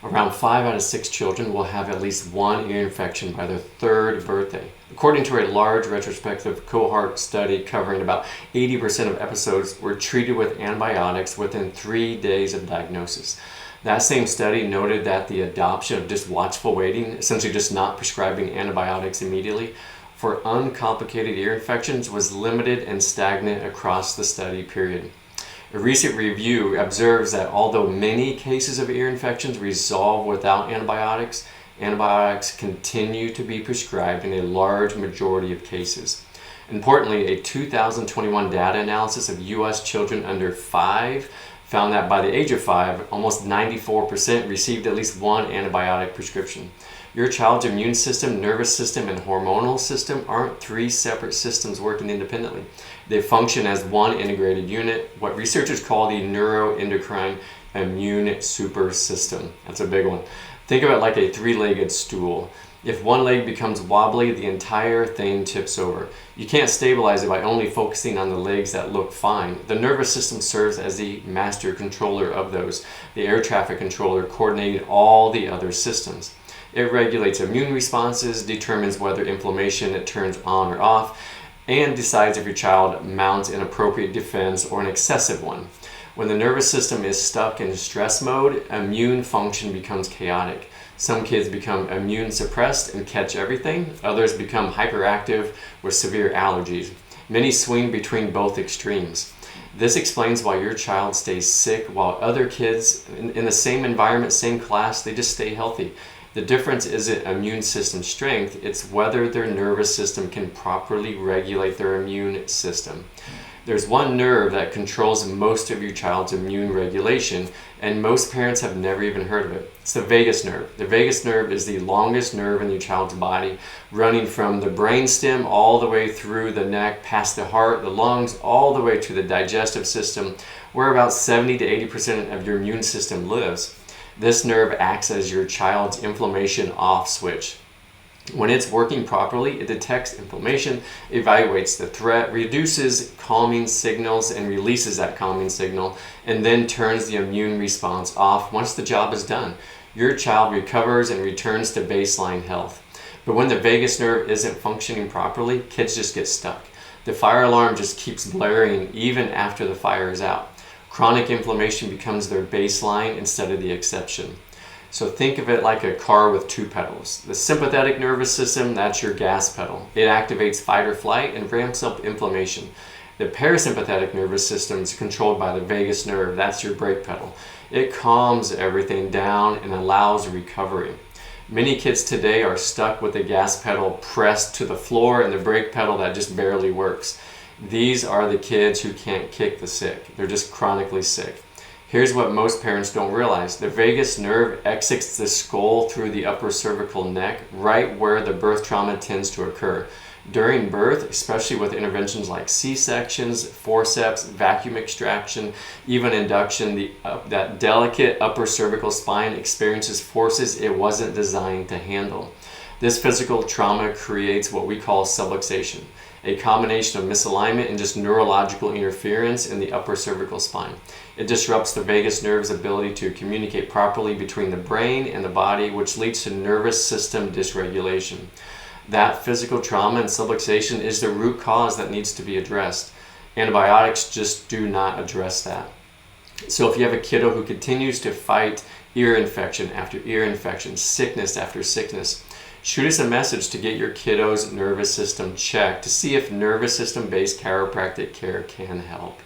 Around 5 out of 6 children will have at least one ear infection by their 3rd birthday. According to a large retrospective cohort study covering about 80% of episodes were treated with antibiotics within 3 days of diagnosis. That same study noted that the adoption of just watchful waiting, essentially just not prescribing antibiotics immediately, for uncomplicated ear infections was limited and stagnant across the study period. A recent review observes that although many cases of ear infections resolve without antibiotics, antibiotics continue to be prescribed in a large majority of cases. Importantly, a 2021 data analysis of U.S. children under 5 found that by the age of 5, almost 94% received at least one antibiotic prescription. Your child's immune system, nervous system, and hormonal system aren't 3 separate systems working independently. They function as one integrated unit, what researchers call the neuro-endocrine immune super system. That's a big one. Think of it like a 3-legged stool. If one leg becomes wobbly, the entire thing tips over. You can't stabilize it by only focusing on the legs that look fine. The nervous system serves as the master controller of those, the air traffic controller coordinating all the other systems. It regulates immune responses, determines whether inflammation it turns on or off, and decides if your child mounts an appropriate defense or an excessive one. When the nervous system is stuck in stress mode, immune function becomes chaotic. Some kids become immune suppressed and catch everything. Others become hyperactive with severe allergies. Many swing between both extremes. This explains why your child stays sick while other kids in the same environment, same class, they just stay healthy. The difference isn't immune system strength, it's whether their nervous system can properly regulate their immune system. There's one nerve that controls most of your child's immune regulation, and most parents have never even heard of it. It's the vagus nerve. The vagus nerve is the longest nerve in your child's body, running from the brainstem all the way through the neck, past the heart, the lungs, all the way to the digestive system, where about 70 to 80% of your immune system lives. This nerve acts as your child's inflammation off switch. When it's working properly, it detects inflammation, evaluates the threat, reduces calming signals and releases that calming signal, and then turns the immune response off once the job is done. Your child recovers and returns to baseline health. But when the vagus nerve isn't functioning properly, kids just get stuck. The fire alarm just keeps blaring even after the fire is out. Chronic inflammation becomes their baseline instead of the exception. So think of it like a car with 2 pedals. The sympathetic nervous system, that's your gas pedal. It activates fight or flight and ramps up inflammation. The parasympathetic nervous system is controlled by the vagus nerve. That's your brake pedal. It calms everything down and allows recovery. Many kids today are stuck with the gas pedal pressed to the floor and the brake pedal that just barely works. These are the kids who can't kick the sick. They're just chronically sick. Here's what most parents don't realize. The vagus nerve exits the skull through the upper cervical neck, right where the birth trauma tends to occur. During birth, especially with interventions like C-sections, forceps, vacuum extraction, even induction, that delicate upper cervical spine experiences forces it wasn't designed to handle. This physical trauma creates what we call subluxation, a combination of misalignment and just neurological interference in the upper cervical spine. It disrupts the vagus nerve's ability to communicate properly between the brain and the body, which leads to nervous system dysregulation. That physical trauma and subluxation is the root cause that needs to be addressed. Antibiotics just do not address that. So if you have a kiddo who continues to fight ear infection after ear infection, sickness after sickness, shoot us a message to get your kiddo's nervous system checked to see if nervous system-based chiropractic care can help.